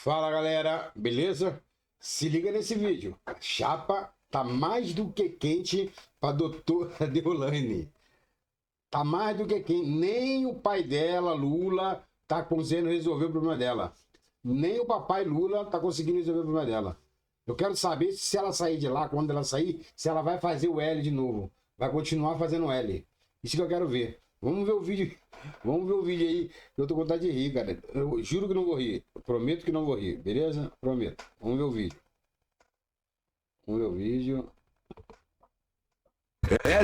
Fala galera, beleza? Se liga nesse vídeo. A chapa tá mais do que quente pra doutora Deolane. Tá mais do que quente. Nem o pai dela, Lula, tá conseguindo resolver o problema dela. Nem o papai Lula tá conseguindo resolver o problema dela. Eu quero saber se ela sair de lá, quando ela sair, se ela vai fazer o L de novo. Vai continuar fazendo o L. Isso que eu quero ver. Vamos ver o vídeo. Vamos ver o vídeo aí. Eu tô com vontade de rir, cara. Eu juro que não vou rir. Eu prometo que não vou rir. Beleza? Prometo. Vamos ver o vídeo. Vamos ver o vídeo.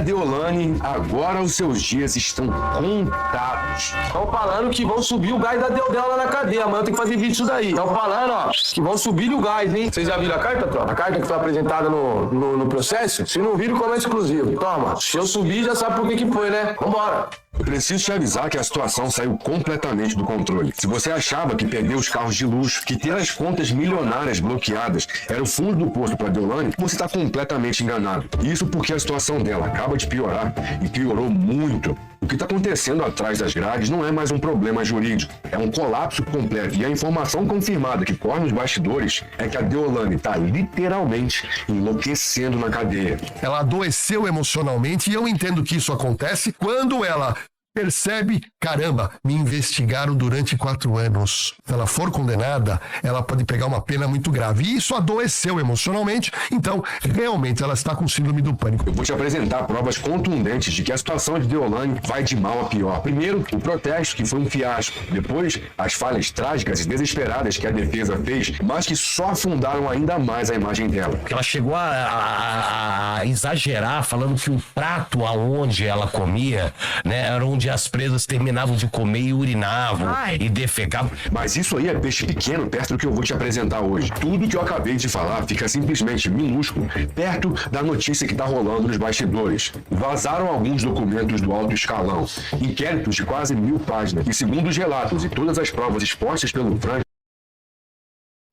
Deolane, agora os seus dias estão contados. Estão falando que vão subir o gás da Deodela lá na cadeia. Amanhã eu tenho que fazer vídeo disso daí. Estão falando, ó, que vão subir o gás, hein? Vocês já viram a carta, tropa? A carta que foi apresentada no processo? Se não viram, como é exclusivo. Toma, se eu subir, já sabe por que foi, né? Vambora. Eu preciso te avisar que a situação saiu completamente do controle. Se você achava que perder os carros de luxo, que ter as contas milionárias bloqueadas era o fundo do poço para Deolane, você está completamente enganado. Isso porque a situação dela acaba de piorar e piorou muito. O que está acontecendo atrás das grades não é mais um problema jurídico, é um colapso completo. E a informação confirmada que corre nos bastidores é que a Deolane está literalmente enlouquecendo na cadeia. Ela adoeceu emocionalmente e eu entendo que isso acontece quando ela percebe, caramba, me investigaram durante 4 anos. Se ela for condenada, ela pode pegar uma pena muito grave. E isso adoeceu emocionalmente, então realmente ela está com síndrome do pânico. Eu vou te apresentar provas contundentes de que a situação de Deolane vai de mal a pior. Primeiro, o protesto, que foi um fiasco. Depois, as falhas trágicas e desesperadas que a defesa fez, mas que só afundaram ainda mais a imagem dela. Ela chegou a exagerar, falando que o prato aonde ela comia, né, era onde as presas terminavam de comer e urinavam e defecavam. Mas isso aí é peixe pequeno perto do que eu vou te apresentar hoje. Tudo que eu acabei de falar fica simplesmente minúsculo perto da notícia que está rolando nos bastidores. Vazaram alguns documentos do alto escalão, inquéritos de quase 1000 páginas, e segundo os relatos e todas as provas expostas pelo Frank,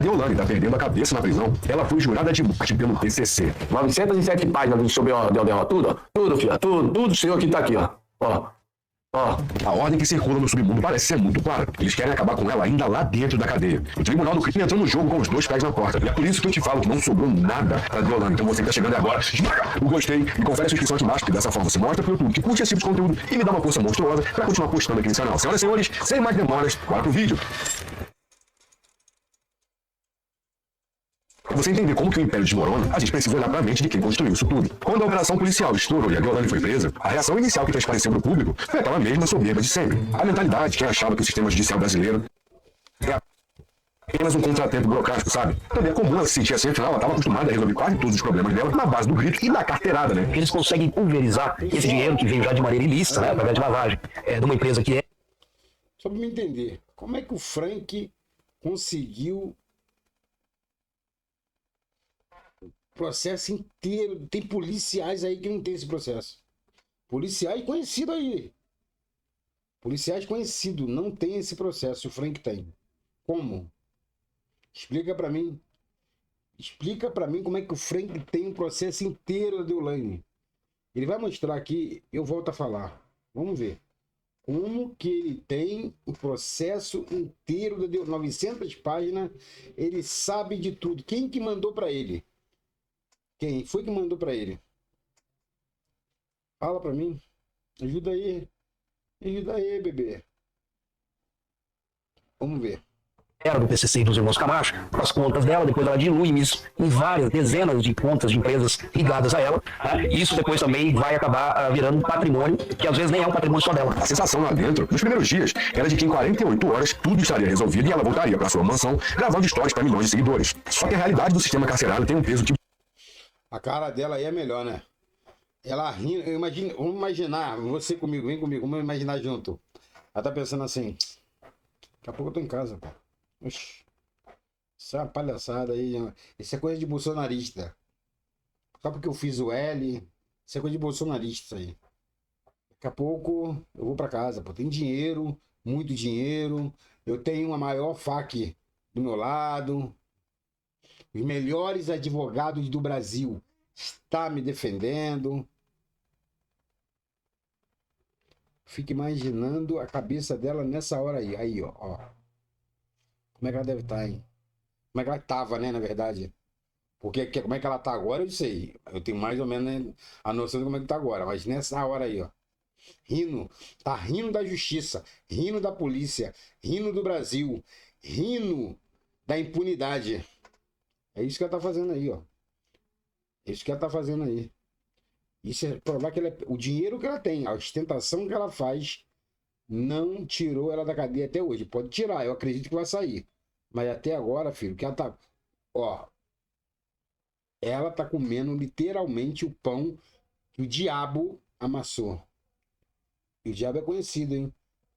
Deolane está perdendo a cabeça na prisão. Ela foi jurada de morte pelo TCC. 907 páginas sobre o Deodel, tudo, filha, tudo, senhor que tá aqui, ó. A ordem que circula no submundo parece ser muito clara. Eles querem acabar com ela ainda lá dentro da cadeia. O Tribunal do Crime entrou no jogo com os 2 pés na porta. E é por isso que eu te falo que não sobrou nada pra Deolane. Então você que tá chegando agora, esmaga o gostei e confere a sua inscrição aqui embaixo, que dessa forma você mostra pro YouTube que curte esse tipo de conteúdo e me dá uma força monstruosa pra continuar postando aqui nesse canal. Senhoras e senhores, sem mais demoras, bora pro vídeo. Pra você entender como que o Império desmorona, a gente precisa olhar pra mente de quem construiu isso tudo. Quando a operação policial estourou e a Deolane foi presa, a reação inicial que transpareceu pro público foi aquela mesma soberba de sempre. A mentalidade de quem achava que o sistema judicial brasileiro é apenas um contratempo burocrático, sabe? Também é comum ela se sentir assim, afinal ela estava acostumada a resolver quase todos os problemas dela na base do grito e da carteirada, né? Eles conseguem pulverizar esse dinheiro que vem já de maneira ilícita, né, através de lavagem, de uma empresa que é... Só pra me entender, como é que o Frank conseguiu processo inteiro? Tem policiais aí que não tem esse processo. Policiais conhecidos aí. Policiais conhecidos não tem esse processo. O Frank tem. Como? Explica pra mim. Explica pra mim como é que o Frank tem um processo inteiro da Deolane. Ele vai mostrar aqui, eu volto a falar. Vamos ver. Como que ele tem o processo inteiro da Deolane. 900 páginas. Ele sabe de tudo. Quem que mandou pra ele? Quem foi que mandou pra ele? Fala pra mim. Ajuda aí. Ajuda aí, bebê. Vamos ver. Era do PCC e dos irmãos Camacho, as contas dela, depois ela dilui isso em várias dezenas de contas de empresas ligadas a ela, né? E isso depois também vai acabar virando um patrimônio, que às vezes nem é um patrimônio só dela. A sensação lá dentro, nos primeiros dias, era de que em 48 horas tudo estaria resolvido e ela voltaria para sua mansão, gravando histórias para milhões de seguidores. Só que a realidade do sistema carcerário tem um peso que... A cara dela aí é melhor, né? Ela rindo, vamos imaginar, você comigo, vem comigo, vamos imaginar junto. Ela tá pensando assim, daqui a pouco eu tô em casa, pô. Oxi, isso é uma palhaçada aí, isso é coisa de bolsonarista. Só porque eu fiz o L, isso é coisa de bolsonarista aí. Daqui a pouco eu vou pra casa, pô, tem dinheiro, muito dinheiro, eu tenho uma maior FAQ do meu lado, os melhores advogados do Brasil está me defendendo. Fico imaginando a cabeça dela nessa hora aí. Aí, ó. Como é que ela deve estar, hein? como é que ela tava, né, na verdade. Porque como é que ela tá agora, eu sei. Eu tenho mais ou menos, né, a noção de como é que tá agora. Mas nessa hora aí, ó. Rindo. Tá rindo da justiça. Rindo da polícia. Rindo do Brasil. Rindo da impunidade. É isso que ela tá fazendo aí, ó. É isso que ela tá fazendo aí. Isso é provar que o dinheiro que ela tem, a ostentação que ela faz, não tirou ela da cadeia até hoje. Pode tirar, eu acredito que vai sair. Mas até agora, filho, que ela tá... Ó, ela tá comendo literalmente o pão que o diabo amassou. E o diabo é conhecido, hein?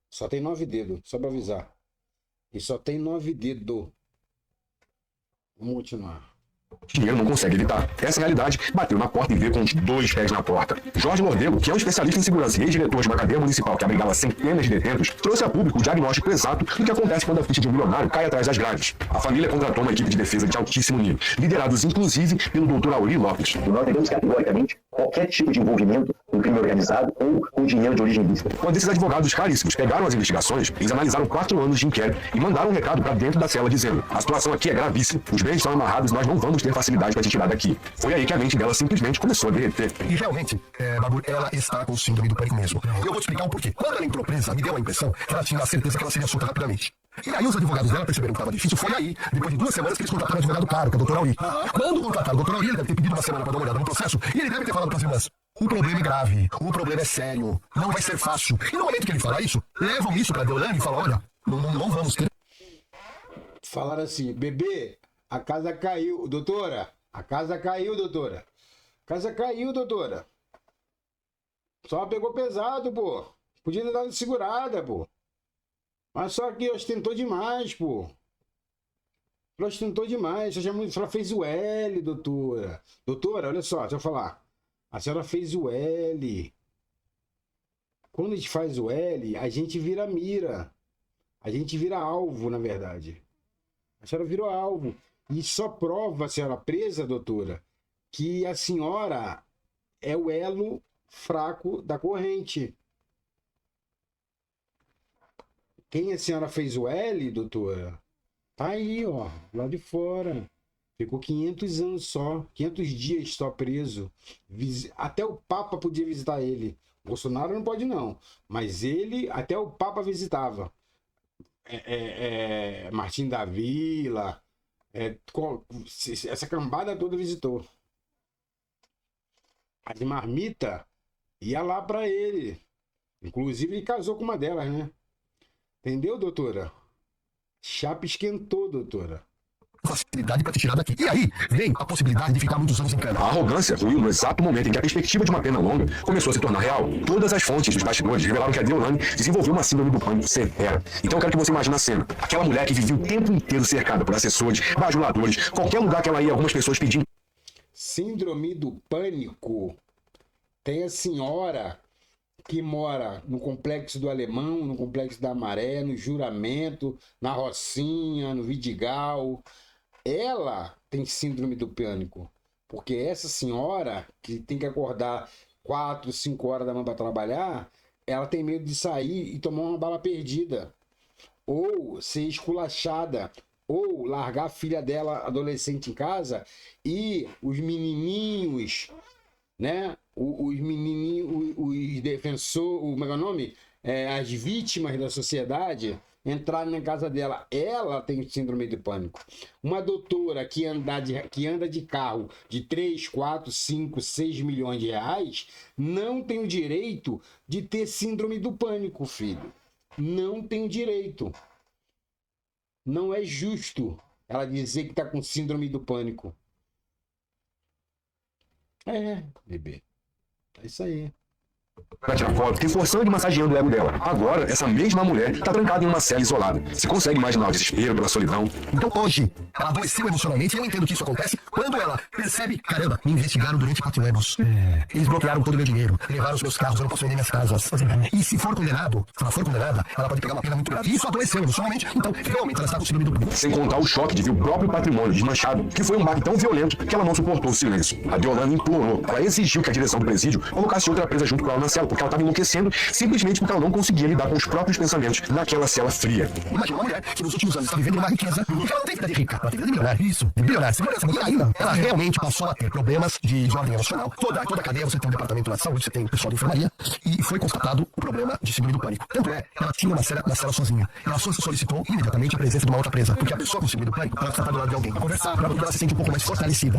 Só tem 9 dedos, só pra avisar. E só tem 9 dedos. Vamos continuar. Dinheiro não consegue evitar. Essa realidade bateu na porta e veio com os 2 pés na porta. Jorge Lordelo, que é um especialista em segurança e ex-diretor de uma cadeia municipal que abrigava centenas de detentos, trouxe a público o diagnóstico exato do que acontece quando a ficha de um milionário cai atrás das grades. A família contratou uma equipe de defesa de altíssimo nível, liderados inclusive pelo Dr. Auri Lopes. Nós negamos categoricamente qualquer tipo de envolvimento com crime organizado ou com dinheiro de origem ilícita. Quando esses advogados caríssimos pegaram as investigações, eles analisaram 4 anos de inquérito e mandaram um recado para dentro da cela dizendo: a situação aqui é gravíssima, os bens estão amarrados e nós não vamos ter facilidade para te tirar daqui. Foi aí que a mente dela simplesmente começou a derreter. E realmente, Babu, ela está com síndrome do pânico mesmo. Eu vou te explicar o porquê. Quando ela entrou presa, me deu a impressão que ela tinha a certeza que ela seria solta rapidamente. E aí os advogados dela perceberam que estava difícil. Foi aí, depois de 2 semanas, que eles contrataram um advogado caro, que é o Dr. Auri. Quando contrataram o Dr. Auri, ele deve ter pedido uma semana para dar uma olhada no processo, e ele deve ter falado para as irmãs: o problema é grave, o problema é sério, não vai ser fácil. E no momento que ele fala isso, levam isso para a Deolane e falam: olha, não vamos ter. Falaram assim: bebê, a casa caiu, doutora. A casa caiu, doutora. A casa caiu, doutora. Só pegou pesado, pô. Podia ter dado segurada, pô. Mas só que ostentou demais, pô. Ela ostentou demais. Ela fez o L, doutora. Doutora, olha só, deixa eu falar. A senhora fez o L. Quando a gente faz o L, a gente vira mira. A gente vira alvo, na verdade. A senhora virou alvo. E só prova a senhora presa, doutora, que a senhora é o elo fraco da corrente. Quem a senhora fez o L, doutora, tá aí, ó, lá de fora. Ficou 500 anos só, 500 dias só preso. Até o Papa podia visitar ele. Bolsonaro não pode não, mas ele, até o Papa visitava. Martim da Vila... essa cambada toda visitou. A de marmita ia lá pra ele. Inclusive ele casou com uma delas, né? Entendeu, doutora? Chapa esquentou, doutora. Facilidade para te tirar daqui. E aí vem a possibilidade de ficar muitos anos em cana. A arrogância ruiu no exato momento em que a perspectiva de uma pena longa começou a se tornar real. Todas as fontes dos bastidores revelaram que a Deolane desenvolveu uma síndrome do pânico severa. Então eu quero que você imagine a cena. Aquela mulher que vivia o tempo inteiro cercada por assessores, bajuladores, qualquer lugar que ela ia, algumas pessoas pedindo. Síndrome do pânico. Tem a senhora que mora no Complexo do Alemão, no Complexo da Maré, no Juramento, na Rocinha, no Vidigal. Ela tem síndrome do pânico, porque essa senhora que tem que acordar 4, 5 horas da manhã para trabalhar, ela tem medo de sair e tomar uma bala perdida, ou ser esculachada, ou largar a filha dela adolescente em casa e os menininhos, né? Os menininhos, os defensores, como é que é o nome? As vítimas da sociedade entrarem na casa dela. Ela tem síndrome do pânico. Uma doutora que anda de carro de 3, 4, 5, 6 milhões de reais não tem o direito de ter síndrome do pânico, filho. Não tem o direito. Não é justo ela dizer que está com síndrome do pânico. Bebê. É isso aí. Pra tirar foto, reforçando e massageando o ego dela. Agora, essa mesma mulher está trancada em uma cela isolada. Você consegue imaginar o desespero pela solidão? Então hoje, ela adoeceu emocionalmente e eu entendo que isso acontece quando ela percebe: caramba, me investigaram durante 4 anos. Eles bloquearam todo o meu dinheiro, levaram os meus carros, eu não posso vender minhas casas. E se for condenado, se ela for condenada, ela pode pegar uma pena muito grave. E isso adoeceu emocionalmente, então realmente ela está com síndrome do pânico. Sem contar o choque de ver o próprio patrimônio desmanchado, que foi um baque tão violento que ela não suportou o silêncio. A Deolane implorou, ela exigiu que a direção do presídio colocasse outra presa junto com ela na cela, porque ela estava enlouquecendo simplesmente porque ela não conseguia lidar com os próprios pensamentos naquela cela fria. Imagina uma mulher que nos últimos anos está vivendo uma riqueza que ela não tem vida de rica. Ela tem vida de milionário. Isso, de bilionário. Segundo essa mulher ainda, ela realmente passou a ter problemas de ordem emocional. Toda a cadeia, você tem um departamento de saúde, você tem pessoal de enfermaria, e foi constatado o problema de síndrome do pânico. Tanto é, ela tinha uma cela sozinha. Ela só solicitou imediatamente a presença de uma outra presa, porque a pessoa com síndrome do pânico, ela precisa estar do lado de alguém para conversar, para ela se sente um pouco mais fortalecida.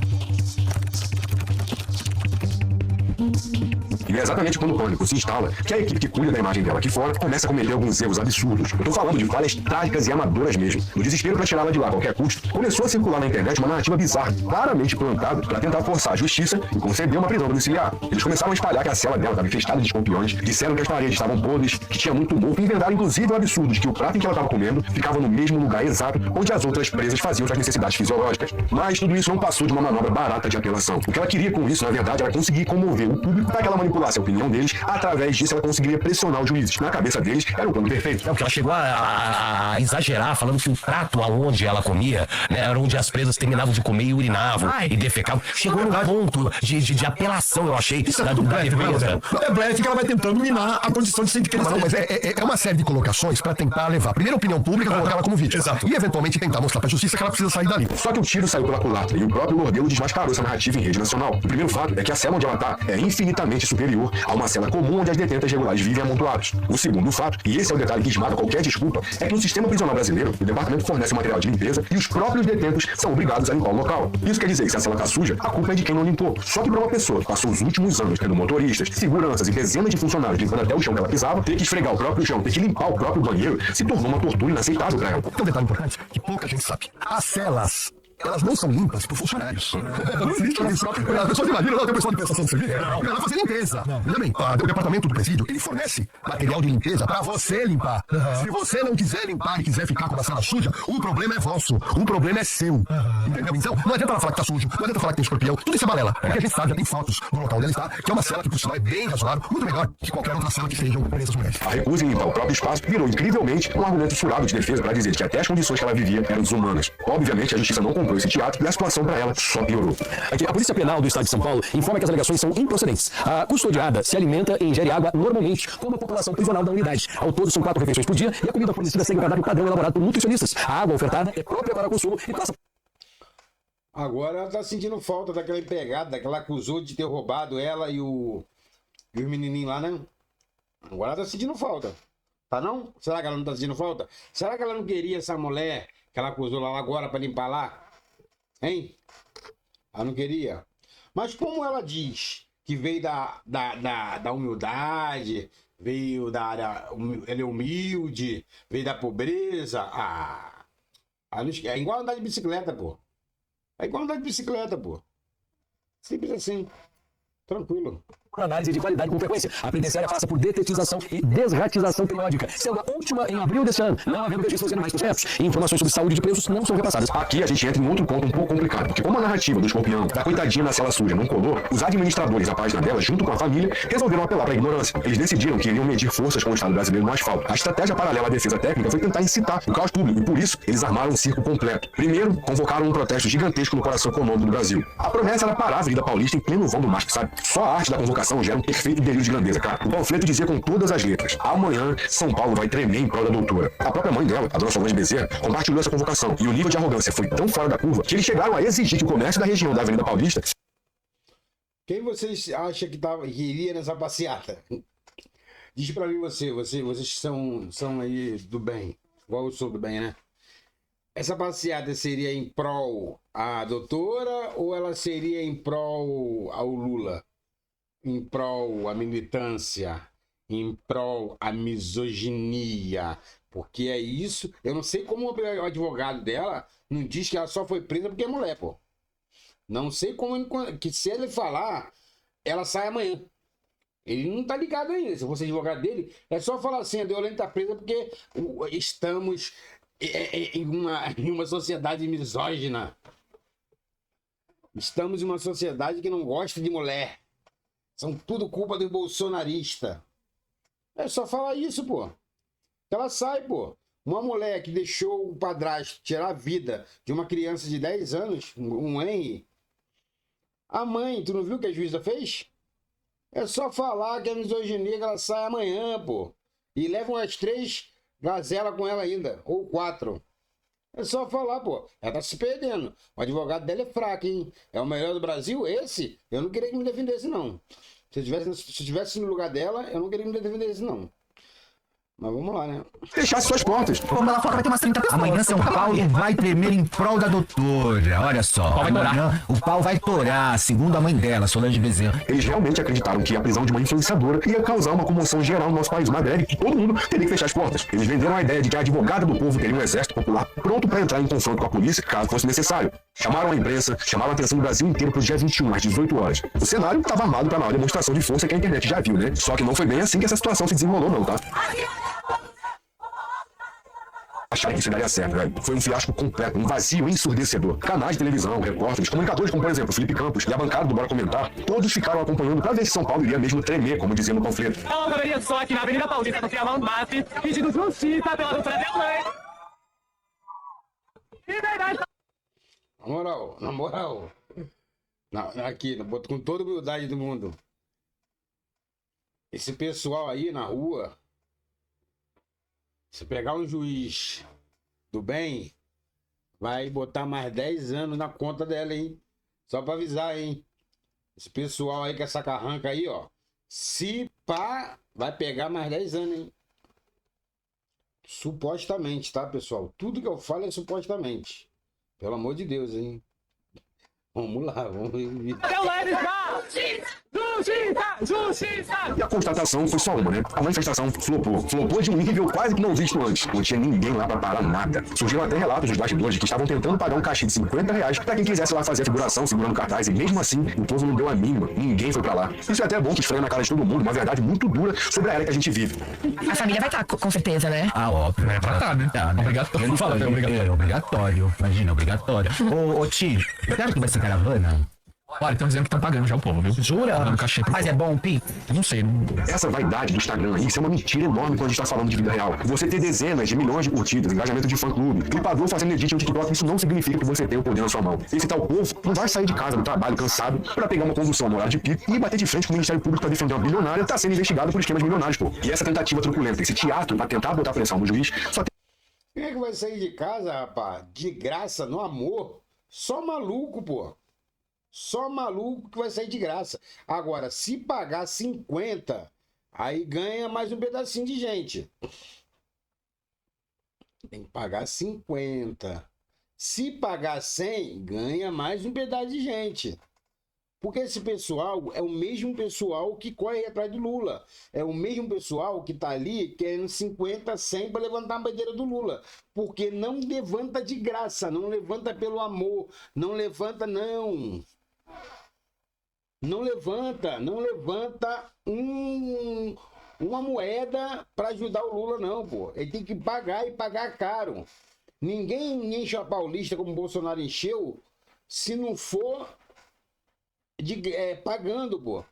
E é exatamente quando o pânico se instala que a equipe que cuida da imagem dela aqui fora começa a cometer alguns erros absurdos. Eu tô falando de falhas trágicas e amadoras mesmo. No desespero para tirá-la de lá a qualquer custo, começou a circular na internet uma narrativa bizarra, claramente plantada para tentar forçar a justiça e conceder uma prisão domiciliar. Eles começaram a espalhar que a cela dela estava infestada de escorpiões, disseram que as paredes estavam podres, que tinha muito mofo, e inventaram inclusive o absurdo de que o prato em que ela estava comendo ficava no mesmo lugar exato onde as outras presas faziam suas necessidades fisiológicas. Mas tudo isso não passou de uma manobra barata de apelação. O que ela queria com isso, na verdade, era conseguir comover o público para que ela manipulasse a opinião deles. Através disso, ela conseguiria pressionar os juízes. Na cabeça deles, era o plano perfeito. Porque ela chegou a exagerar, falando que o prato aonde ela comia, né, era onde as presas terminavam de comer e urinavam e defecavam. Chegou num ponto de apelação, eu achei, da defesa. É blefe que ela vai tentando minar a condição de ser de criança. Mas é uma série de colocações para tentar levar primeiro a opinião pública, colocar ela como vítima. Exato. E eventualmente tentar mostrar para a justiça que ela precisa sair dali. Só que o tiro saiu pela culatra e o próprio Lordelo desmascarou essa narrativa em rede nacional. O primeiro fato é que a cela onde ela está é infinitamente superior a uma cela comum onde as detentas regulares vivem amontoadas. O segundo fato, e esse é o detalhe que esmaga qualquer desculpa, é que no sistema prisional brasileiro, o departamento fornece material de limpeza e os próprios detentos são obrigados a limpar o local. Isso quer dizer que se a cela está suja, a culpa é de quem não limpou. Só que para uma pessoa que passou os últimos anos tendo motoristas, seguranças e dezenas de funcionários limpando até o chão que ela pisava, ter que esfregar o próprio chão, ter que limpar o próprio banheiro, se tornou uma tortura inaceitável para ela. Tem um detalhe importante que pouca gente sabe. As celas, elas não são limpas por funcionários. Não existe isso. As pessoas imaginam, não, tem pessoal de prestação de serviço. Ela vai fazer limpeza. Veja bem, o departamento do presídio, ele fornece material de limpeza para você limpar. Se você não quiser limpar e quiser ficar com a sala suja, o problema é vosso. O problema é seu. Entendeu? Então, não adianta ela falar que tá sujo, não adianta falar que tem escorpião. Tudo isso é balela. Porque a gente sabe, já tem fotos do local onde ela está, que é uma cela que, por sinal, é bem razoável, muito melhor que qualquer outra cela que sejam presas mulheres. A recusa em limpar o próprio espaço virou incrivelmente um argumento furado de defesa para dizer que até as condições que ela vivia eram desumanas. Obviamente, a justiça não comprou esse teatro e a situação para ela só piorou. Aqui, a Polícia Penal do Estado de São Paulo informa que as alegações são improcedentes. A custodiada se alimenta e ingere água normalmente, como a população prisional da unidade. Ao todo, são 4 refeições por dia e a comida fornecida segue o cardápio padrão elaborado por nutricionistas. A água ofertada é própria para consumo e passa. Agora ela tá sentindo falta daquela empregada que ela acusou de ter roubado ela e os menininhos lá, né? Agora ela tá sentindo falta. Tá não? Será que ela não tá sentindo falta? Será que ela não queria essa mulher que ela acusou lá agora para limpar lá? Hein? Ela não queria? Mas como ela diz que veio da humildade, veio ela é humilde, veio da pobreza, é igual andar de bicicleta, pô. É igual andar de bicicleta, pô. Simples assim. Tranquilo. Análise de qualidade com frequência. A penitenciária passa por detetização e desratização periódica, sendo a última em abril desse ano, não havendo registros animais projetos. Informações sobre saúde de presos não são repassadas. Aqui a gente entra em outro ponto um pouco complicado, porque como a narrativa do escorpião, da coitadinha na cela suja, não colou, os administradores da página dela, junto com a família, resolveram apelar para a ignorância. Eles decidiram que iriam medir forças com o Estado brasileiro no asfalto. A estratégia paralela à defesa técnica foi tentar incitar o caos público, e por isso eles armaram um circo completo. Primeiro, convocaram um protesto gigantesco no coração econômico do Brasil. A promessa era parar a Avenida Paulista em pleno vão do MASP, sabe? Só a arte da convocação gera um perfeito delírio de grandeza, cara. O panfleto dizia com todas as letras: amanhã, São Paulo vai tremer em prol da doutora. A própria mãe dela, a dona Solange Bezerra, compartilhou essa convocação. E o nível de arrogância foi tão fora da curva que eles chegaram a exigir que o comércio da região da Avenida Paulista... Quem vocês acham que iria nessa passeata? Diz pra mim vocês são aí do bem, igual eu sou do bem, né? Essa passeata seria em prol à doutora ou ela seria em prol ao Lula? Em prol à militância? Em prol à misoginia? Porque é isso. Eu não sei como o advogado dela não diz que ela só foi presa porque é mulher, pô. Não sei como que se ele falar, ela sai amanhã. Ele não tá ligado ainda. Se você advogado dele, é só falar assim: a Deolane tá presa porque estamos em uma sociedade misógina. Estamos em uma sociedade que não gosta de mulher. São tudo culpa do bolsonarista. É só falar isso, pô. Ela sai, pô. Uma mulher que deixou o padrasto tirar a vida de uma criança de 10 anos, um Henry. A mãe, tu não viu o que a juíza fez? É só falar que é misoginia, que ela sai amanhã, pô. E levam as 3 gazelas com ela ainda, ou 4. É só falar, pô. Ela tá se perdendo. O advogado dela é fraco, hein? É o melhor do Brasil? Esse? Eu não queria que me defendesse, não. Se eu tivesse no lugar dela, eu não queria que me defendesse, não. Mas vamos lá, né? Fechasse suas portas. Como lá fora vai ter umas 30 pessoas. Amanhã São Paulo vai tremer em prol da doutora. Olha só. Amanhã o pau vai torar, segundo a mãe dela, Solange Bezerra. Eles realmente acreditaram que a prisão de uma influenciadora ia causar uma comoção geral no nosso país, uma ideia de que todo mundo teria que fechar as portas. Eles venderam a ideia de que a advogada do povo teria um exército popular pronto para entrar em confronto com a polícia, caso fosse necessário. Chamaram a imprensa, chamaram a atenção do Brasil inteiro para o dia 21, às 18 horas. O cenário estava armado para a maior demonstração de força que a internet já viu, né? Só que não foi bem assim que essa situação se desenrolou, não, tá? Acharam que isso daria certo, velho. Foi um fiasco completo, um vazio ensurdecedor. Canais de televisão, repórteres, comunicadores como, por exemplo, Felipe Campos e a bancada do Bora Comentar, todos ficaram acompanhando para ver se São Paulo iria mesmo tremer, como dizia no panfleto. É uma correria só aqui na Avenida Paulista, no Trianon Base, pedindo justiça pela doutora Deolane. De verdade. Na moral. Aqui, com toda a humildade do mundo. Esse pessoal aí na rua, se pegar um juiz do bem, vai botar mais 10 anos na conta dela, hein? Só pra avisar, hein? Esse pessoal aí com essa carranca aí, ó. Se pá, vai pegar mais 10 anos, hein? Supostamente, tá, pessoal? Tudo que eu falo é supostamente. Pelo amor de Deus, hein? Vamos lá, vamos ver. Deolane, justiça! E a constatação foi só uma, né? A manifestação flopou. Flopou de um nível quase que não visto antes. Não tinha ninguém lá pra parar nada. Surgiram até relatos dos bastidores de que estavam tentando pagar um cachê de R$50 pra quem quisesse lá fazer a figuração segurando cartaz. E mesmo assim, o povo não deu a mínima. Ninguém foi pra lá. Isso é até bom que esfreia na cara de todo mundo uma verdade muito dura sobre a era que a gente vive. A família vai estar, com certeza, né? Ah, óbvio. É pra estar, né? Tá, né? Obrigatório. Ele fala, é obrigatório. É obrigatório. Imagina, obrigatório. Ô, Ti, claro que vai ser caravana? Olha, estão dizendo que estão pagando já o povo, viu? Jura? Dando cachê pro Mas é bom, Pi? Eu não sei. Essa vaidade do Instagram aí, isso é uma mentira enorme quando a gente tá falando de vida real. Você ter dezenas de milhões de curtidas, engajamento de fã-clube, clipador fazendo edit no TikTok, isso não significa que você tem o poder na sua mão. Esse tal povo não vai sair de casa do trabalho cansado pra pegar uma condução no horário de pico e bater de frente com o Ministério Público pra defender uma bilionária, tá sendo investigado por esquemas milionários, pô. E essa tentativa truculenta, esse teatro pra tentar botar pressão no juiz, só tem... Quem é que vai sair de casa, rapaz? De graça, no amor? Só maluco, pô. Só maluco que vai sair de graça. Agora, se pagar 50, aí ganha mais um pedacinho de gente. Tem que pagar 50. Se pagar 100, ganha mais um pedaço de gente. Porque esse pessoal é o mesmo pessoal que corre atrás do Lula. É o mesmo pessoal que tá ali querendo 50, 100 para levantar a bandeira do Lula. Porque não levanta de graça, não levanta pelo amor, não levanta, não. Não levanta uma moeda para ajudar o Lula, não, pô. Ele tem que pagar e pagar caro. Ninguém enche a Paulista como o Bolsonaro encheu se não for pagando, pô.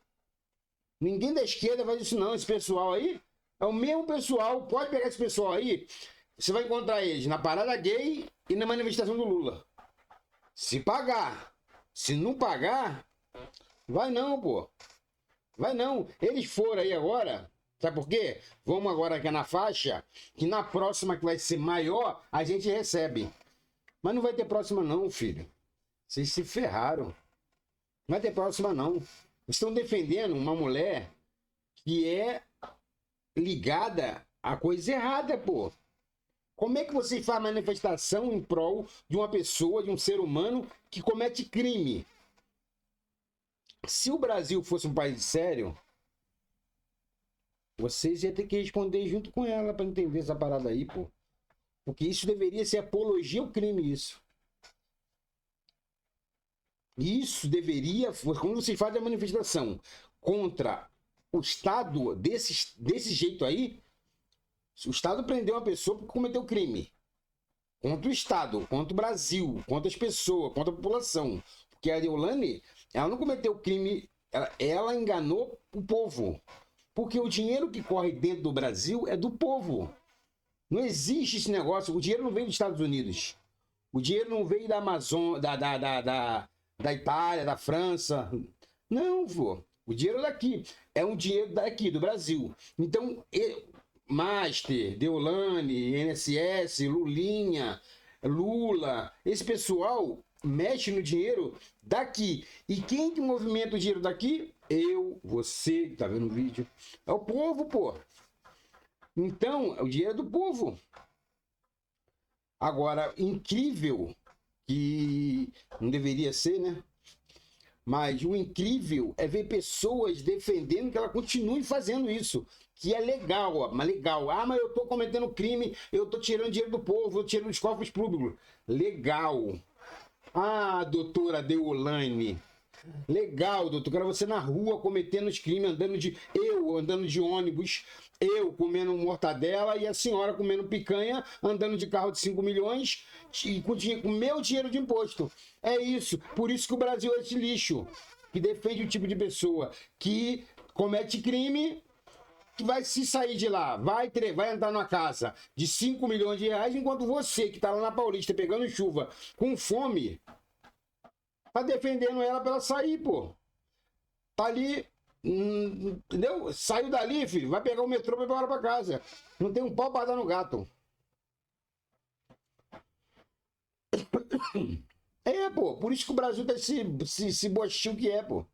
Ninguém da esquerda faz isso, não. Esse pessoal aí é o mesmo pessoal. Pode pegar esse pessoal aí, você vai encontrar eles na parada gay e na manifestação do Lula. Se pagar. Se não pagar, vai não, pô. Vai não. Eles foram aí agora, sabe por quê? Vamos agora aqui na faixa, que na próxima que vai ser maior, a gente recebe. Mas não vai ter próxima não, filho. Vocês se ferraram. Não vai ter próxima não. Estão defendendo uma mulher que é ligada a coisa errada, pô. Como é que você faz manifestação em prol de uma pessoa, de um ser humano que comete crime? Se o Brasil fosse um país sério, vocês iam ter que responder junto com ela para entender essa parada aí, pô. Porque isso deveria ser apologia ao crime, isso. Isso deveria, quando vocês fazem a manifestação contra o Estado desse jeito aí, o Estado prendeu uma pessoa porque cometeu crime. Contra o Estado, contra o Brasil, contra as pessoas, contra a população. Porque a Deolane, ela não cometeu crime, ela enganou o povo. Porque o dinheiro que corre dentro do Brasil é do povo. Não existe esse negócio, o dinheiro não veio dos Estados Unidos. O dinheiro não veio da Amazônia, da Itália, da França. Não, pô. O dinheiro é daqui. É um dinheiro daqui, do Brasil. Então, Master, Deolane, INSS, Lulinha, Lula, esse pessoal mexe no dinheiro daqui. E quem que movimenta o dinheiro daqui? Eu, você que tá vendo o vídeo. É o povo, pô. Então, o dinheiro é do povo. Agora, incrível, que não deveria ser, né? Mas o incrível é ver pessoas defendendo que ela continue fazendo isso. Que é legal, ó, mas legal. Ah, mas eu tô cometendo crime, eu tô tirando dinheiro do povo, eu tô tirando dos cofres públicos. Legal. Ah, doutora Deolane. Legal, doutor. Quero você na rua cometendo os crimes, andando de ônibus, eu comendo mortadela e a senhora comendo picanha, andando de carro de 5 milhões e com meu dinheiro de imposto. É isso. Por isso que o Brasil é esse lixo. Que defende o tipo de pessoa que comete crime, que vai se sair de lá, vai entrar numa casa de 5 milhões de reais, enquanto você que tá lá na Paulista pegando chuva, com fome, tá defendendo ela pra ela sair, pô. Tá ali, entendeu? Saiu dali, filho, vai pegar o metrô pra levar ela pra casa. Não tem um pau pra dar no gato. É, pô, por isso que o Brasil tá esse bostil que é, pô.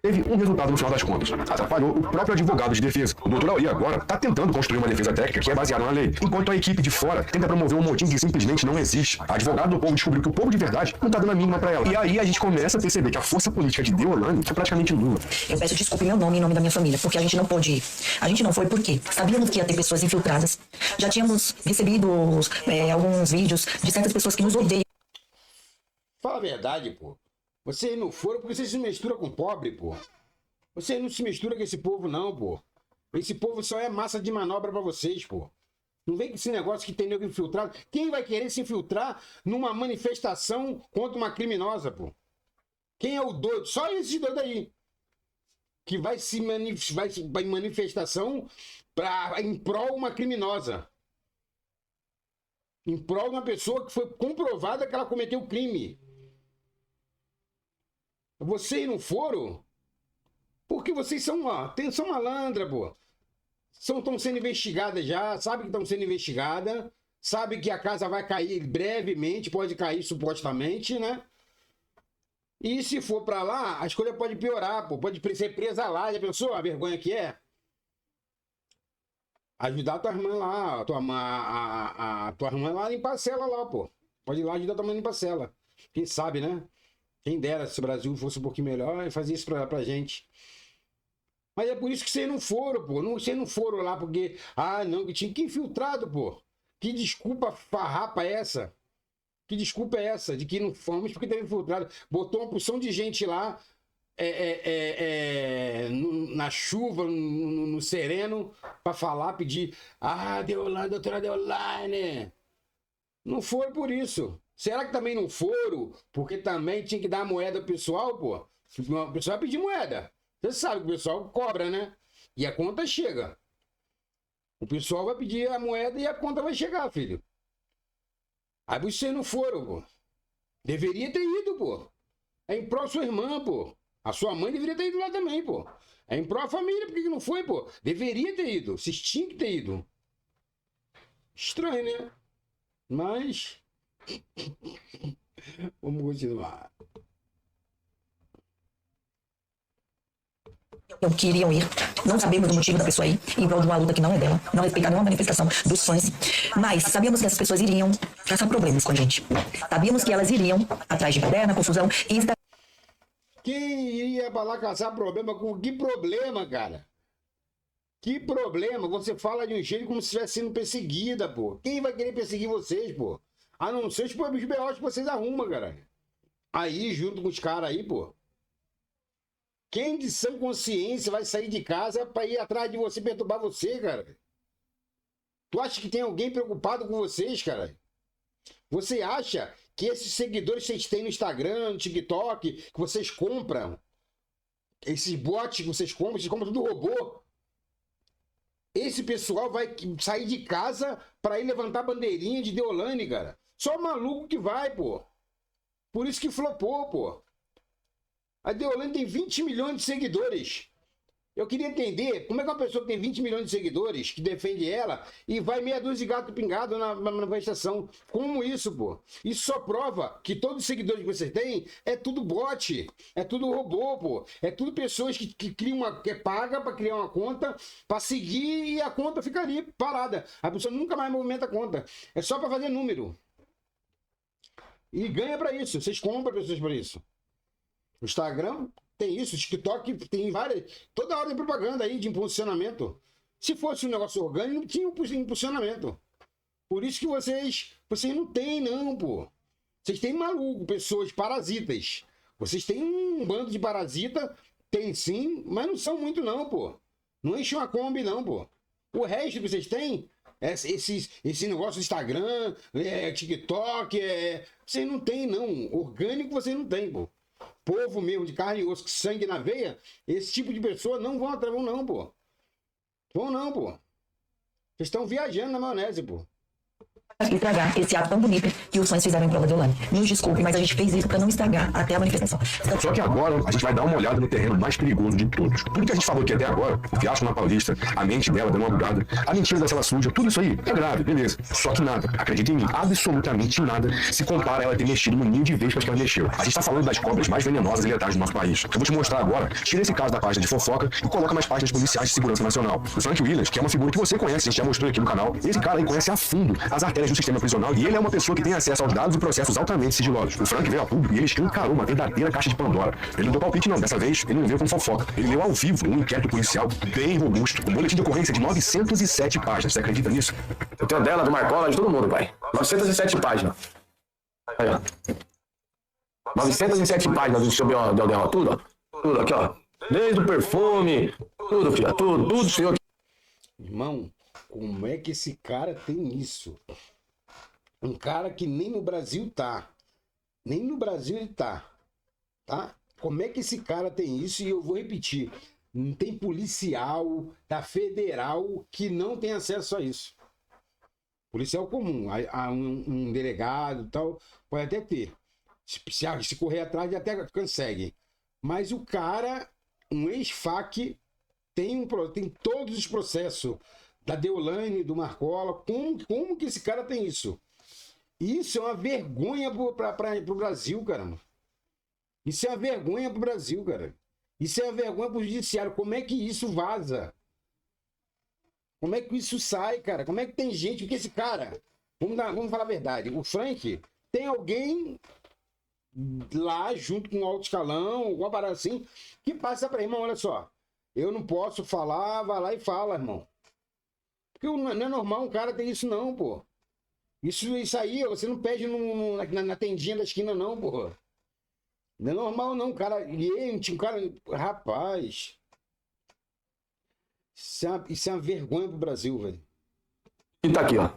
Teve um resultado no final das contas. Atrapalhou o próprio advogado de defesa. O doutor Auri agora está tentando construir uma defesa técnica que é baseada na lei, enquanto a equipe de fora tenta promover um motim que simplesmente não existe. A advogada do povo descobriu que o povo de verdade não está dando a mínima para ela. E aí a gente começa a perceber que a força política de Deolane é praticamente nula. Eu peço desculpa em meu nome e em nome da minha família, porque a gente não pôde ir. A gente não foi porque sabíamos que ia ter pessoas infiltradas. Já tínhamos recebido alguns vídeos de certas pessoas que nos odeiam. Fala a verdade, pô. Vocês não foram porque vocês se misturam com pobre, pô. Vocês não se misturam com esse povo, não, pô. Esse povo só é massa de manobra pra vocês, pô. Não vem com esse negócio que tem nego infiltrado. Quem vai querer se infiltrar numa manifestação contra uma criminosa, pô? Quem é o doido? Só esse doido aí. Que vai em manifestação em prol uma criminosa. Em prol de uma pessoa que foi comprovada que ela cometeu crime. Vocês não foram? Porque vocês são malandra, pô. Estão sendo investigadas já, sabe que estão sendo investigadas, sabe que a casa vai cair brevemente, pode cair supostamente, né? E se for pra lá, a escolha pode piorar, pô. Pode ser presa lá. Já pensou a vergonha que é? Ajudar a tua irmã lá, a tua irmã lá a limpar a cela lá, pô. Pode ir lá ajudar a tua mãe a limpar a cela. Quem sabe, né? Quem dera se o Brasil fosse um pouquinho melhor e fazia isso pra gente. Mas é por isso que vocês não foram, pô. Vocês não foram lá porque... Ah, não, que tinha que infiltrado, pô. Que desculpa farrapa é essa? Que desculpa é essa? De que não fomos porque teve infiltrado. Botou uma porção de gente lá na chuva, no sereno, pra falar, pedir... Ah, Deolane, doutora Deolane. Não foi por isso. Será que também não foram? Porque também tinha que dar moeda ao pessoal, pô. O pessoal vai pedir moeda. Você sabe que o pessoal cobra, né? E a conta chega. O pessoal vai pedir a moeda e a conta vai chegar, filho. Aí vocês não foram, pô. Deveria ter ido, pô. É em prol da sua irmã, pô. A sua mãe deveria ter ido lá também, pô. É em prol da família, por que não foi, pô? Deveria ter ido. Vocês tinham que ter ido. Estranho, né? Mas... Vamos continuar. Não queriam ir, não sabemos do motivo da pessoa ir, em prol de uma luta que não é dela, não respeitar nenhuma manifestação dos fãs, mas sabíamos que essas pessoas iriam caçar problemas com a gente. Sabíamos que elas iriam atrás de baderna, confusão e estar... Quem iria pra lá caçar problema? Com que problema, cara? Que problema? Você fala de um jeito como se estivesse sendo perseguida, pô. Quem vai querer perseguir vocês, pô? A não ser os B.O.s que vocês arrumam, cara. Aí, junto com os caras aí, pô. Quem de sã consciência vai sair de casa pra ir atrás de você, perturbar você, cara? Tu acha que tem alguém preocupado com vocês, cara? Você acha que esses seguidores que vocês têm no Instagram, no TikTok, que vocês compram, esses bots que vocês compram tudo robô, esse pessoal vai sair de casa pra ir levantar bandeirinha de Deolane, cara? Só maluco que vai, pô. Por isso que flopou, pô. A Deolane tem 20 milhões de seguidores. Eu queria entender como é que uma pessoa que tem 20 milhões de seguidores, que defende ela, e vai meia dúzia de gato pingado na manifestação. Como isso, pô? Isso só prova que todos os seguidores que vocês têm é tudo bot, é tudo robô, pô. É tudo pessoas que criam que paga para criar uma conta, para seguir e a conta fica ali parada. A pessoa nunca mais movimenta a conta. É só para fazer número. E ganha para isso. Vocês compram pessoas para isso. O Instagram tem isso, o TikTok tem várias. Toda hora tem propaganda aí de impulsionamento. Se fosse um negócio orgânico, não tinha impulsionamento. Por isso que vocês não têm, não, pô. Vocês têm maluco, pessoas parasitas. Vocês têm um bando de parasita, tem sim, mas não são muito, não, pô. Não enchem uma Kombi, não, pô. O resto que vocês têm, esse negócio do Instagram, TikTok, vocês não têm, não. Orgânico vocês não têm, pô. Povo mesmo, de carne e osso, sangue na veia, esse tipo de pessoa não vão atrás, não, pô. Vão não, pô. Vocês estão viajando na maionese, pô. Estragar esse ato tão bonito que os fãs fizeram em prova de Deolane. Nos desculpe, mas a gente fez isso pra não estragar até a manifestação. Só que agora a gente vai dar uma olhada no terreno mais perigoso de todos. Tudo que a gente falou aqui até agora, o fiasco na Paulista, a mente dela dando uma bugada, a mentira da cela suja, tudo isso aí é grave, beleza. Só que nada, acredita em mim, absolutamente nada se compara a ela ter mexido no ninho de vespas que ela mexeu. A gente tá falando das cobras mais venenosas e letais do nosso país. Eu vou te mostrar agora, tira esse caso da página de fofoca e coloca mais páginas policiais de segurança nacional. O Frank Williams, que é uma figura que você conhece, a gente já mostrou aqui no canal, esse cara aí conhece a fundo as artérias do sistema prisional e ele é uma pessoa que tem acesso aos dados e processos altamente sigilosos. O Frank veio a público e ele escancarou uma verdadeira caixa de Pandora. Ele não deu palpite não, dessa vez ele não veio com fofoca. Ele leu ao vivo um inquérito policial bem robusto, um boletim de ocorrência de 907 páginas. Você acredita nisso? Eu tenho dela, do Marcola, de todo mundo, pai. 907 páginas. Aí, ó. 907 páginas do seu Del, tudo, ó. Tudo aqui, ó. Desde o perfume, tudo, filha, tudo, senhor. Irmão, como é que esse cara tem isso? Um cara que nem no Brasil tá. Nem no Brasil ele tá. Como é que esse cara tem isso? E eu vou repetir. Não tem policial da federal que não tem acesso a isso. Policial comum. Um delegado e tal, pode até ter. Se correr atrás, até consegue. Mas o cara, um ex-FAC, tem todos os processos da Deolane, do Marcola. Como que esse cara tem isso? Isso é uma vergonha pro Brasil, caramba. Isso é uma vergonha pro Brasil, cara. Isso é uma vergonha pro judiciário. Como é que isso vaza? Como é que isso sai, cara? Como é que tem gente... Porque esse cara... Vamos falar a verdade. O Frank tem alguém lá junto com o alto escalão, alguma parada assim, que passa pra irmão, olha só. Eu não posso falar, vai lá e fala, irmão. Porque não é normal um cara ter isso não, pô. Isso aí, você não pede na tendinha da esquina, não, porra. Não é normal, não, cara. Um cara. Rapaz. Isso é uma vergonha pro Brasil, velho. E tá aqui, ó.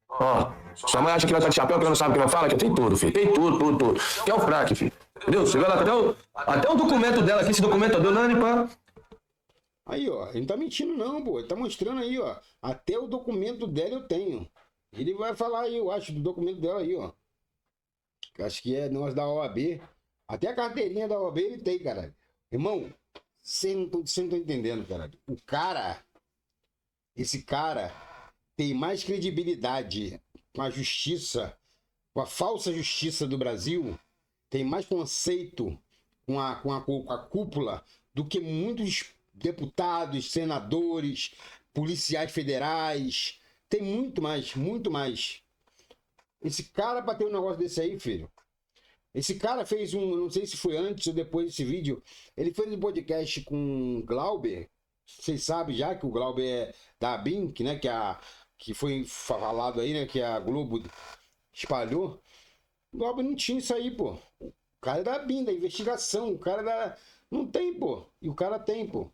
Ó. Sua mãe acha que vai estar de chapéu, porque não sabe o que vai falar, que tem tudo, filho. Tem tudo. Que é o fraco, filho. Entendeu? Você vê lá, até o documento dela aqui, esse documento é do Nani, pá. Aí, ó. Ele não tá mentindo, não, pô. Ele tá mostrando aí, ó. Até o documento dela eu tenho. Ele vai falar aí, eu acho, do documento dela aí, ó. Acho que é negócio da OAB. Até a carteirinha da OAB ele tem, caralho. Irmão, você não tá entendendo, caralho. Esse cara tem mais credibilidade com a justiça, com a falsa justiça do Brasil, tem mais conceito com a cúpula do que muitos deputados, senadores, policiais federais. Tem muito mais. Esse cara, pra ter um negócio desse aí, filho. Esse cara fez não sei se foi antes ou depois desse vídeo, ele fez um podcast com o Glauber. Vocês sabem já que o Glauber é da ABIN, né? Que foi falado aí, né? Que a Globo espalhou. O Glauber não tinha isso aí, pô. O cara é da ABIN, da investigação. O cara da... Não tem, pô. E o cara tem, pô.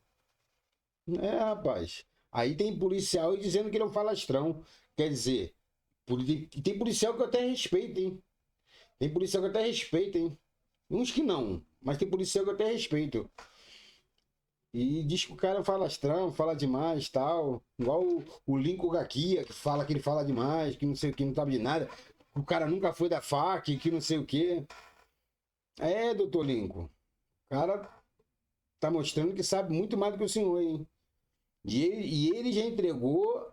Rapaz. Aí tem policial dizendo que ele é um falastrão. Quer dizer, tem policial que eu até respeito, hein? Tem policial que eu até respeito, hein? Uns que não, mas tem policial que eu até respeito. E diz que o cara é falastrão, fala demais, tal. Igual o Lincoln Gaquia, que fala que ele fala demais, que não sei o que, não sabe de nada. O cara nunca foi da FAC, que não sei o que. Doutor Lincoln. O cara tá mostrando que sabe muito mais do que o senhor, hein? E ele já entregou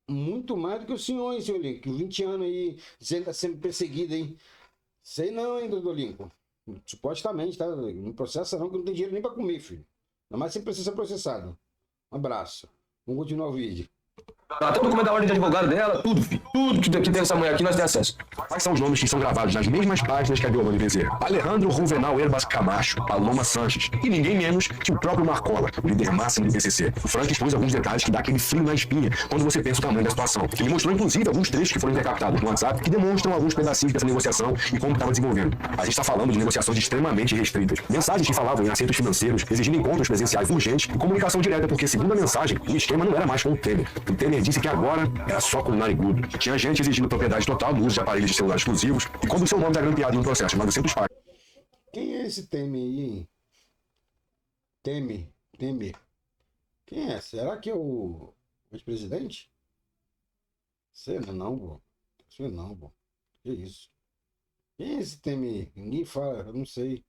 muito mais do que o senhor, hein, senhor Lincoln? 20 anos aí, dizendo que tá sendo perseguido, hein? Sei não, hein, doutor Lincoln? Supostamente, tá? Não processa não, que não tem dinheiro nem pra comer, filho. Ainda mais se precisa ser processado. Um abraço. Vamos continuar o vídeo. Até o documento da ordem de advogado dela, tudo, filho. Tudo que tem essa mulher aqui, nós temos acesso. Quais são os nomes que são gravados nas mesmas páginas que a Deolane Bezerra? Alejandro Juvenal Herbas Camacho, Paloma Sanches e ninguém menos que o próprio Marcola, o líder máximo do PCC. O Frank expôs alguns detalhes que dá aquele frio na espinha quando você pensa o tamanho da situação. Ele mostrou inclusive alguns trechos que foram intercaptados no WhatsApp que demonstram alguns pedacinhos dessa negociação e como estava desenvolvendo. A gente está falando de negociações extremamente restritas. Mensagens que falavam em acertos financeiros, exigindo encontros presenciais urgentes e comunicação direta, porque segundo a mensagem, o esquema não era mais com o Temer. O Temer disse que agora era só com o narigudo. Tinha gente exigindo propriedade total do uso de aparelhos de celular exclusivos e quando o seu nome está grampeado em um processo de 900 páginas. Quem é esse Temer aí, hein? Temer. Quem é? Será que é o ex-presidente? Sei não, pô. Sei não, pô. Que isso? Quem é esse Temer? Ninguém fala, eu não sei.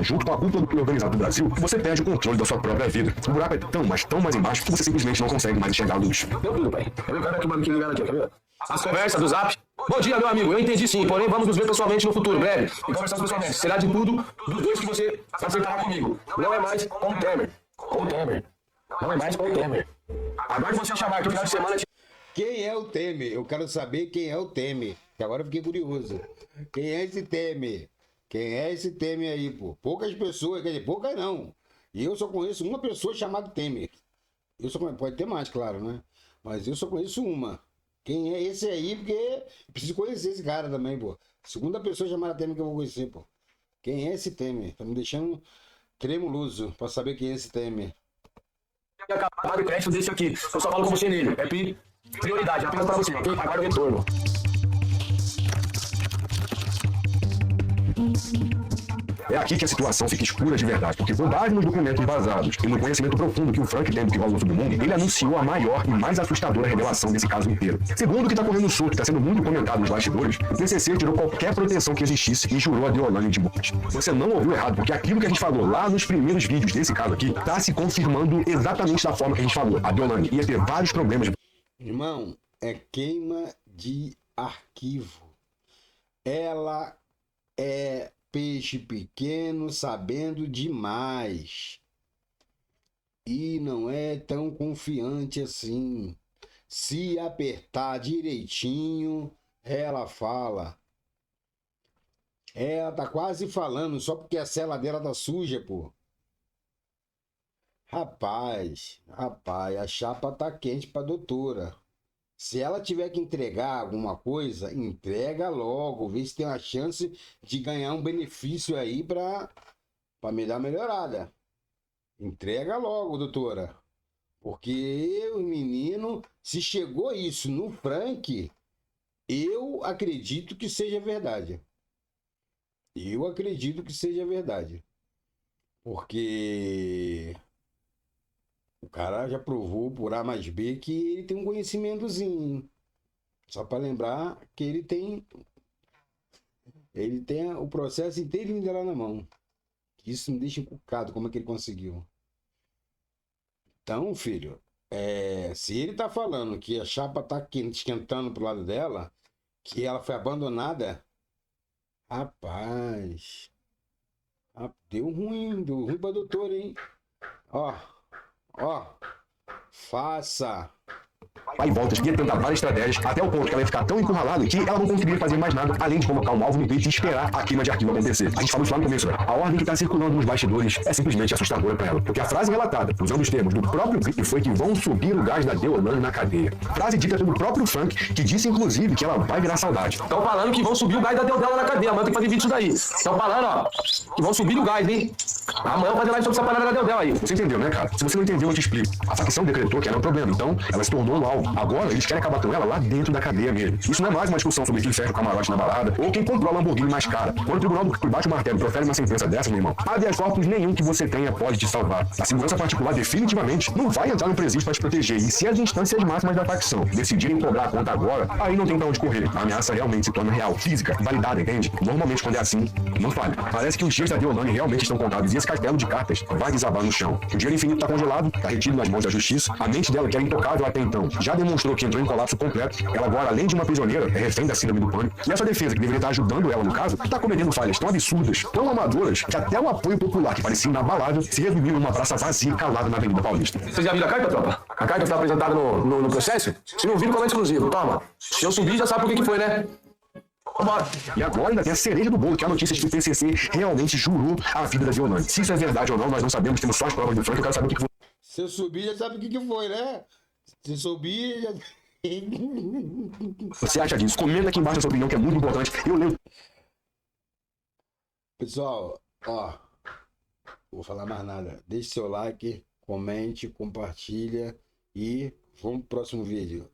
Junto com a cúpula do crime organizado do Brasil, você perde o controle da sua própria vida. O buraco é tão mais embaixo que você simplesmente não consegue mais enxergar a luz. Deu tudo, pai. Eu quero que o banquinho ligado aqui, quer ver? As conversas do Zap. Bom dia, meu amigo. Eu entendi sim, porém vamos nos ver pessoalmente no futuro, breve. E conversamos pessoalmente. Será de tudo dos dois que você aceitará comigo. Não é mais com o Temer. Com o Temer. Não é mais com o Temer. Aguarde você chamar que no final de semana... Quem é o Temer? Eu quero saber quem é o Temer. Que agora eu fiquei curioso. Quem é esse Temer? Quem é esse Temer aí, pô? Poucas pessoas, quer dizer, poucas não. E eu só conheço uma pessoa chamada Temer. Pode ter mais, claro, né? Mas eu só conheço uma. Quem é esse aí? Porque eu preciso conhecer esse cara também, pô. Segunda pessoa chamada Temer que eu vou conhecer, pô. Quem é esse Temer? Tá me deixando tremuloso pra saber quem é esse Temer. Acabar o crédito desse aqui. Eu só falo com você nele. É prioridade, apenas pra você, ok? Aguarda o retorno. É aqui que a situação fica escura de verdade, porque com base nos documentos vazados e no conhecimento profundo que o Frank tem do que rola no submundo, ele anunciou a maior e mais assustadora revelação desse caso inteiro. Segundo o que está correndo solto, que está sendo muito comentado nos bastidores, o PCC tirou qualquer proteção que existisse e jurou a Deolane de morte. Você não ouviu errado, porque aquilo que a gente falou lá nos primeiros vídeos desse caso aqui, está se confirmando exatamente da forma que a gente falou. A Deolane ia ter vários problemas. Irmão, é queima de arquivo. Ela é peixe pequeno sabendo demais. E não é tão confiante assim. Se apertar direitinho, ela fala. Ela tá quase falando só porque a cela dela tá suja, pô. Rapaz, a chapa tá quente pra doutora. Se ela tiver que entregar alguma coisa, entrega logo. Vê se tem uma chance de ganhar um benefício aí pra me dar uma melhorada. Entrega logo, doutora. Porque o menino, se chegou isso no Frank, eu acredito que seja verdade. Eu acredito que seja verdade. Porque o cara já provou por A mais B que ele tem um conhecimentozinho. Só para lembrar que ele tem o processo inteirinho dela na mão. Isso me deixa encucado como é que ele conseguiu. Então, filho, se ele tá falando que a chapa tá esquentando pro lado dela, que ela foi abandonada, rapaz, deu ruim pra doutora, hein? Ó, faça. Vai e volta, ia tentar várias estratégias, até o ponto que ela ia ficar tão encurralada que ela não conseguiria fazer mais nada, além de colocar um alvo no peito e esperar a queima de arquivo acontecer. A gente falou isso lá no começo, né? A ordem que está circulando nos bastidores é simplesmente assustadora para ela, porque a frase relatada, usando os termos do próprio Frank, foi que vão subir o gás da Deolane na cadeia. Frase dita pelo próprio Frank, que disse inclusive que ela vai virar saudade. Estão falando que vão subir o gás da Deolane na cadeia, amanhã tem que fazer vídeo disso daí. Estão falando, ó, que vão subir o gás, hein? Amanhã eu vou fazer live sobre essa parada da Deolane aí. Você entendeu, né, cara? Se você não entendeu, eu te explico. A facção decretou que era um problema, então ela se tornou um alvo. Agora eles querem acabar com ela lá dentro da cadeia mesmo. Isso não é mais uma discussão sobre quem fecha o camarote na balada ou quem comprou a Lamborghini mais cara. Quando o tribunal que bate o martelo profere uma sentença dessa, meu irmão, habeas corpus nenhum que você tenha pode te salvar. A segurança particular definitivamente não vai entrar no presídio para te proteger. E se as instâncias máximas da facção decidirem cobrar a conta agora, aí não tem pra onde correr. A ameaça realmente se torna real, física, validada, entende? Normalmente quando é assim, não falha. Parece que os dias da Deolane realmente estão contados e esse castelo de cartas vai desabar no chão. O dinheiro infinito está congelado, está retido nas mãos da justiça. A mente dela, que era intocável até então, já demonstrou que entrou em colapso completo. Ela agora, além de uma prisioneira, é refém da síndrome do pânico. E essa defesa, que deveria estar ajudando ela no caso, está cometendo falhas tão absurdas, tão amadoras, que até o apoio popular, que parecia inabalável, se resumiu em uma praça vazia calada na Avenida Paulista. Vocês já viram a carta, tropa? A carta foi apresentada no processo? Se não viram, comenta exclusivo. Toma. Se eu subir, já sabe por que foi, né? Vambora. E agora ainda tem a cereja do bolo, que é a notícia de que o PCC realmente jurou a vida da Deolane. Se isso é verdade ou não, nós não sabemos, temos só as provas do Frank, eu quero saber o que foi. Se eu subir, já sabe o que foi, né? Se subir, já... Você acha disso? Comenta aqui embaixo a sua opinião, que é muito importante. Eu leio. Pessoal, ó, vou falar mais nada. Deixe seu like, comente, compartilha e vamos pro próximo vídeo.